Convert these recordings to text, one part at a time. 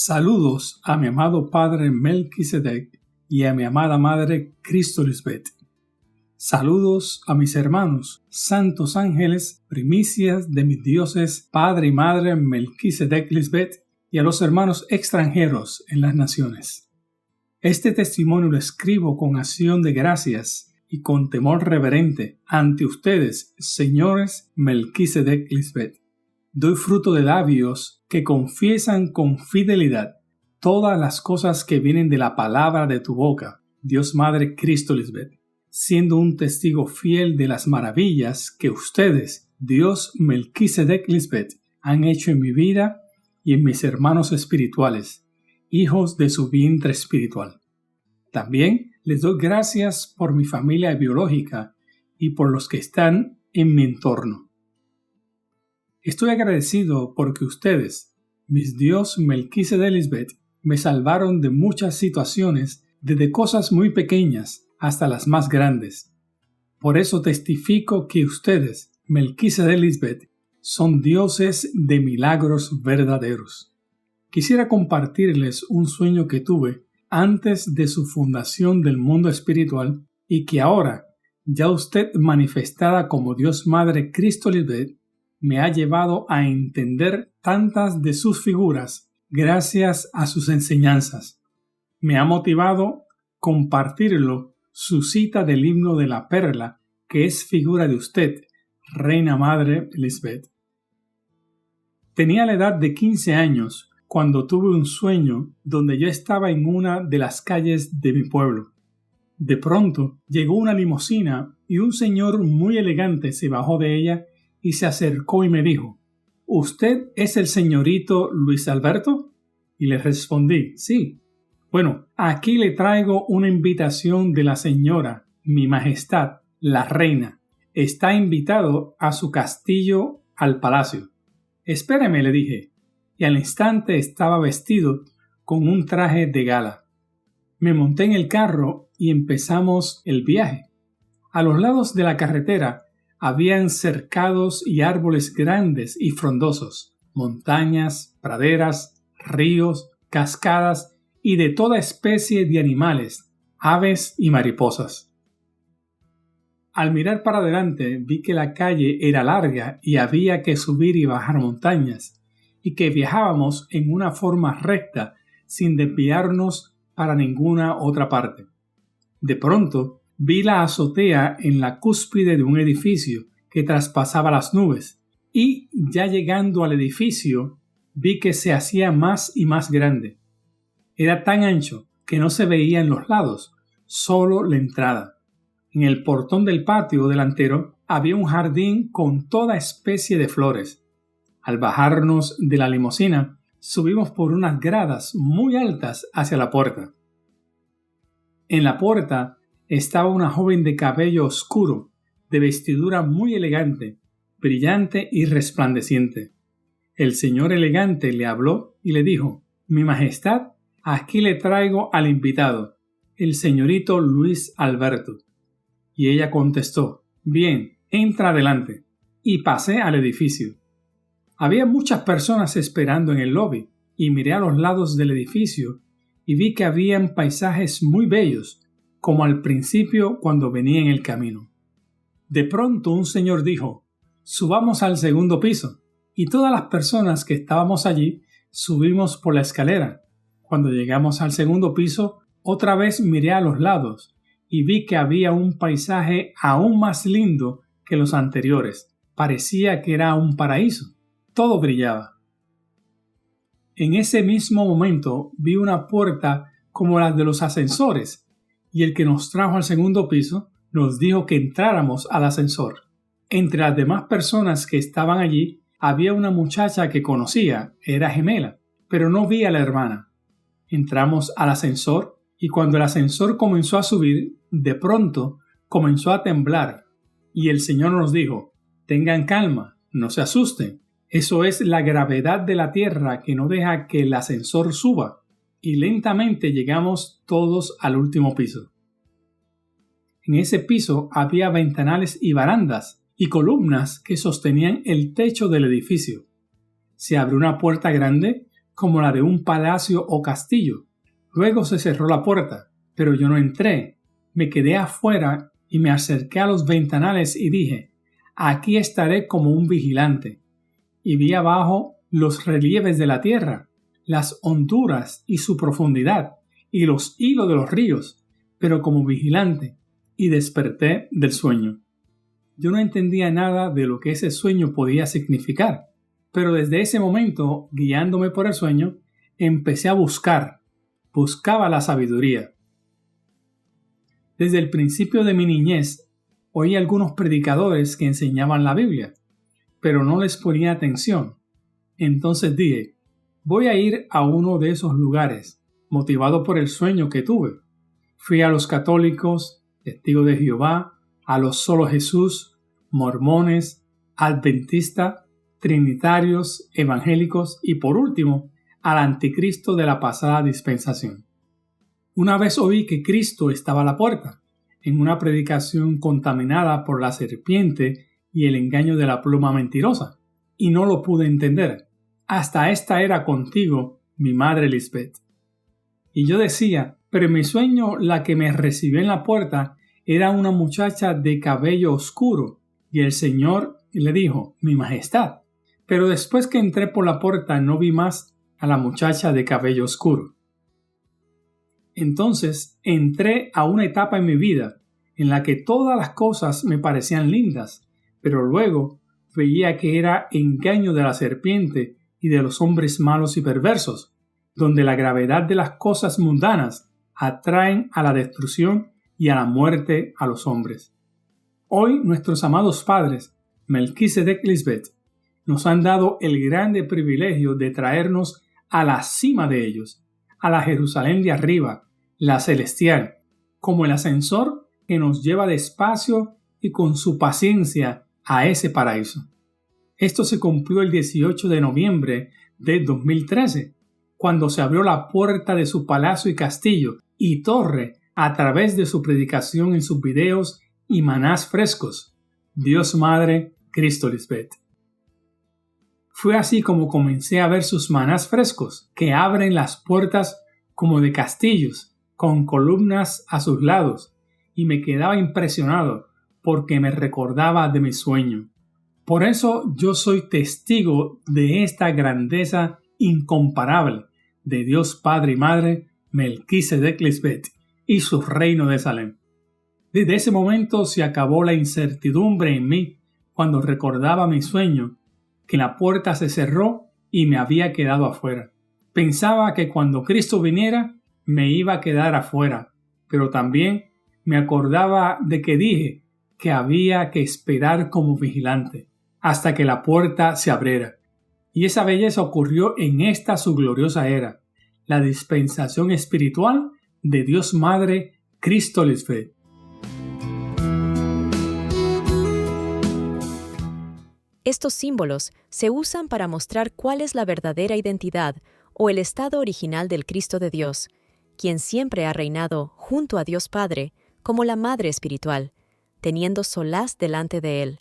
Saludos a mi amado padre Melquisedec y a mi amada madre Cristo Lisbeth. Saludos a mis hermanos, santos ángeles, primicias de mis dioses, padre y madre Melquisedec Lisbeth, y a los hermanos extranjeros en las naciones. Este testimonio lo escribo con acción de gracias y con temor reverente ante ustedes, señores Melquisedec Lisbeth. Doy fruto de labios que confiesan con fidelidad todas las cosas que vienen de la palabra de tu boca, Dios Madre Cristo Lisbeth, siendo un testigo fiel de las maravillas que ustedes, Dios Melquisedec Lisbeth, han hecho en mi vida y en mis hermanos espirituales, hijos de su vientre espiritual. También les doy gracias por mi familia biológica y por los que están en mi entorno. Estoy agradecido porque ustedes, mis Dios Melquisedec Lisbeth, me salvaron de muchas situaciones, desde cosas muy pequeñas hasta las más grandes. Por eso testifico que ustedes, Melquisedec Lisbeth, son dioses de milagros verdaderos. Quisiera compartirles un sueño que tuve antes de su fundación del mundo espiritual y que ahora, ya usted manifestada como Dios Madre Cristo Lisbeth, me ha llevado a entender tantas de sus figuras gracias a sus enseñanzas. Me ha motivado compartirlo su cita del himno de la perla, que es figura de usted, Reina Madre Lisbeth. Tenía la edad de 15 años cuando tuve un sueño donde yo estaba en una de las calles de mi pueblo. De pronto llegó una limusina y un señor muy elegante se bajó de ella y se acercó y me dijo: ¿Usted es el señorito Luis Alberto? Y le respondí: sí. Bueno, aquí le traigo una invitación de la señora, mi majestad, la reina. Está invitado a su castillo, al palacio. Espéreme, le dije, y al instante estaba vestido con un traje de gala. Me monté en el carro y empezamos el viaje. A los lados de la carretera habían cercados y árboles grandes y frondosos, montañas, praderas, ríos, cascadas y de toda especie de animales, aves y mariposas. Al mirar para adelante vi que la calle era larga y había que subir y bajar montañas, y que viajábamos en una forma recta sin desviarnos para ninguna otra parte. De pronto vi la azotea en la cúspide de un edificio que traspasaba las nubes, y ya llegando al edificio vi que se hacía más y más grande. Era tan ancho que no se veía en los lados, solo la entrada. En el portón del patio delantero había un jardín con toda especie de flores. Al bajarnos de la limusina, subimos por unas gradas muy altas hacia la puerta. En la puerta estaba una joven de cabello oscuro, de vestidura muy elegante, brillante y resplandeciente. El señor elegante le habló y le dijo: Mi majestad, aquí le traigo al invitado, el señorito Luis Alberto. Y ella contestó: Bien, entra adelante. Y pasé al edificio. Había muchas personas esperando en el lobby, y miré a los lados del edificio y vi que habían paisajes muy bellos, como al principio cuando venía en el camino. De pronto un señor dijo: subamos al segundo piso, y todas las personas que estábamos allí subimos por la escalera. Cuando llegamos al segundo piso, otra vez miré a los lados y vi que había un paisaje aún más lindo que los anteriores. Parecía que era un paraíso. Todo brillaba. En ese mismo momento vi una puerta como las de los ascensores, y el que nos trajo al segundo piso nos dijo que entráramos al ascensor. Entre las demás personas que estaban allí había una muchacha que conocía, era gemela, pero no vi a la hermana. Entramos al ascensor y cuando el ascensor comenzó a subir, de pronto comenzó a temblar y el Señor nos dijo: tengan calma, no se asusten. Eso es la gravedad de la tierra que no deja que el ascensor suba. Y lentamente llegamos todos al último piso. En ese piso había ventanales y barandas y columnas que sostenían el techo del edificio. Se abrió una puerta grande como la de un palacio o castillo. Luego se cerró la puerta, pero yo no entré. Me quedé afuera y me acerqué a los ventanales y dije: aquí estaré como un vigilante. Y vi abajo los relieves de la tierra, las honduras y su profundidad, y los hilos de los ríos, pero como vigilante, y desperté del sueño. Yo no entendía nada de lo que ese sueño podía significar, pero desde ese momento, guiándome por el sueño, empecé a buscaba la sabiduría. Desde el principio de mi niñez, oí algunos predicadores que enseñaban la Biblia, pero no les ponía atención. Entonces dije: voy a ir a uno de esos lugares, motivado por el sueño que tuve. Fui a los católicos, Testigos de Jehová, a los Solo Jesús, mormones, adventistas, trinitarios, evangélicos y por último, al anticristo de la pasada dispensación. Una vez oí que Cristo estaba a la puerta, en una predicación contaminada por la serpiente y el engaño de la pluma mentirosa, y no lo pude entender. Hasta esta era contigo, mi madre Lisbeth. Y yo decía: pero en mi sueño la que me recibió en la puerta era una muchacha de cabello oscuro, y el Señor le dijo: mi majestad. Pero después que entré por la puerta no vi más a la muchacha de cabello oscuro. Entonces entré a una etapa en mi vida en la que todas las cosas me parecían lindas, pero luego veía que era engaño de la serpiente y de los hombres malos y perversos, donde la gravedad de las cosas mundanas atraen a la destrucción y a la muerte a los hombres. Hoy nuestros amados padres, Melquisedec y Lisbeth, nos han dado el grande privilegio de traernos a la cima de ellos, a la Jerusalén de arriba, la celestial, como el ascensor que nos lleva despacio y con su paciencia a ese paraíso. Esto se cumplió el 18 de noviembre de 2013, cuando se abrió la puerta de su palacio y castillo y torre a través de su predicación en sus videos y manás frescos, Dios Madre, Cristo Lisbeth. Fue así como comencé a ver sus manás frescos, que abren las puertas como de castillos, con columnas a sus lados, y me quedaba impresionado porque me recordaba de mi sueño. Por eso yo soy testigo de esta grandeza incomparable de Dios Padre y Madre, Melquisedec Lisbeth, y su reino de Salem. Desde ese momento se acabó la incertidumbre en mí cuando recordaba mi sueño, que la puerta se cerró y me había quedado afuera. Pensaba que cuando Cristo viniera me iba a quedar afuera, pero también me acordaba de que dije que había que esperar como vigilante hasta que la puerta se abriera. Y esa belleza ocurrió en esta su gloriosa era, la dispensación espiritual de Dios Madre, Cristo Lisbeth. Estos símbolos se usan para mostrar cuál es la verdadera identidad o el estado original del Cristo de Dios, quien siempre ha reinado junto a Dios Padre como la Madre espiritual, teniendo solaz delante de Él.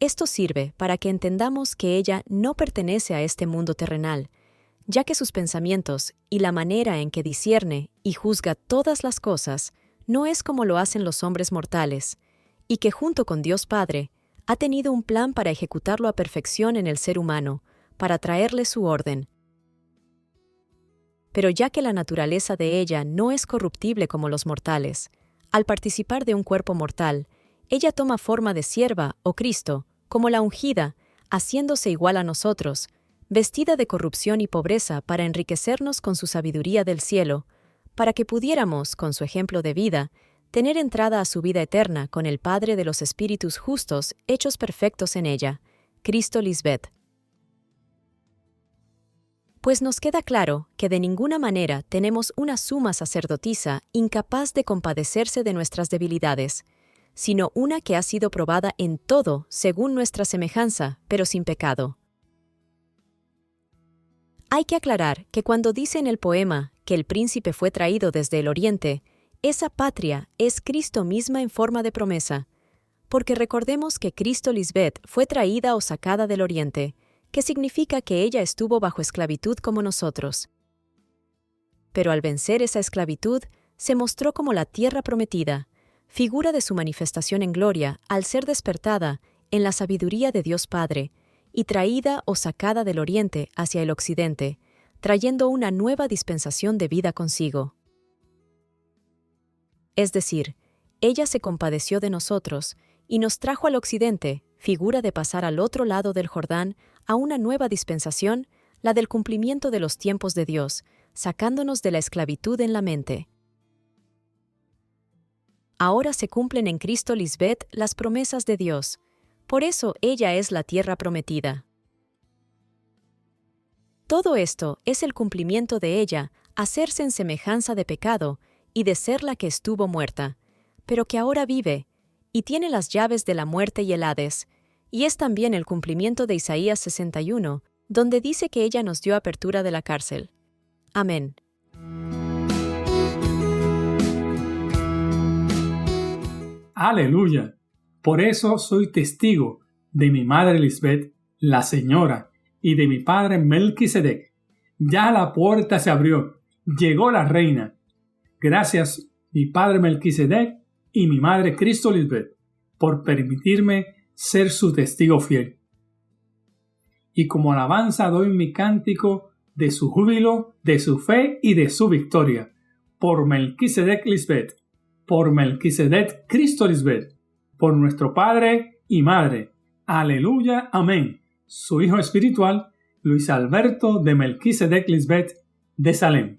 Esto sirve para que entendamos que ella no pertenece a este mundo terrenal, ya que sus pensamientos y la manera en que discierne y juzga todas las cosas no es como lo hacen los hombres mortales, y que junto con Dios Padre ha tenido un plan para ejecutarlo a perfección en el ser humano, para traerle su orden. Pero ya que la naturaleza de ella no es corruptible como los mortales, al participar de un cuerpo mortal, ella toma forma de sierva o Cristo, como la ungida, haciéndose igual a nosotros, vestida de corrupción y pobreza para enriquecernos con su sabiduría del cielo, para que pudiéramos, con su ejemplo de vida, tener entrada a su vida eterna con el Padre de los espíritus justos hechos perfectos en ella, Cristo Lisbeth. Pues nos queda claro que de ninguna manera tenemos una suma sacerdotisa incapaz de compadecerse de nuestras debilidades, sino una que ha sido probada en todo según nuestra semejanza, pero sin pecado. Hay que aclarar que cuando dice en el poema que el príncipe fue traído desde el oriente, esa patria es Cristo misma en forma de promesa, porque recordemos que Cristo Lisbeth fue traída o sacada del oriente, que significa que ella estuvo bajo esclavitud como nosotros. Pero al vencer esa esclavitud, se mostró como la tierra prometida, figura de su manifestación en gloria al ser despertada en la sabiduría de Dios Padre y traída o sacada del oriente hacia el occidente, trayendo una nueva dispensación de vida consigo. Es decir, ella se compadeció de nosotros y nos trajo al occidente, figura de pasar al otro lado del Jordán a una nueva dispensación, la del cumplimiento de los tiempos de Dios, sacándonos de la esclavitud en la mente. Ahora se cumplen en Cristo Lisbeth las promesas de Dios. Por eso ella es la tierra prometida. Todo esto es el cumplimiento de ella, hacerse en semejanza de pecado y de ser la que estuvo muerta, pero que ahora vive, y tiene las llaves de la muerte y el Hades, y es también el cumplimiento de Isaías 61, donde dice que ella nos dio apertura de la cárcel. Amén. Aleluya. Por eso soy testigo de mi madre Lisbeth, la señora, y de mi padre Melquisedec. Ya la puerta se abrió. Llegó la reina. Gracias, mi padre Melquisedec y mi madre Cristo Lisbeth, por permitirme ser su testigo fiel. Y como alabanza doy mi cántico de su júbilo, de su fe y de su victoria. Por Melquisedec Lisbeth, por Melquisedec Cristo Lisbeth, por nuestro Padre y Madre. Aleluya, amén. Su hijo espiritual, Luis Alberto de Melquisedec Lisbeth de Salem.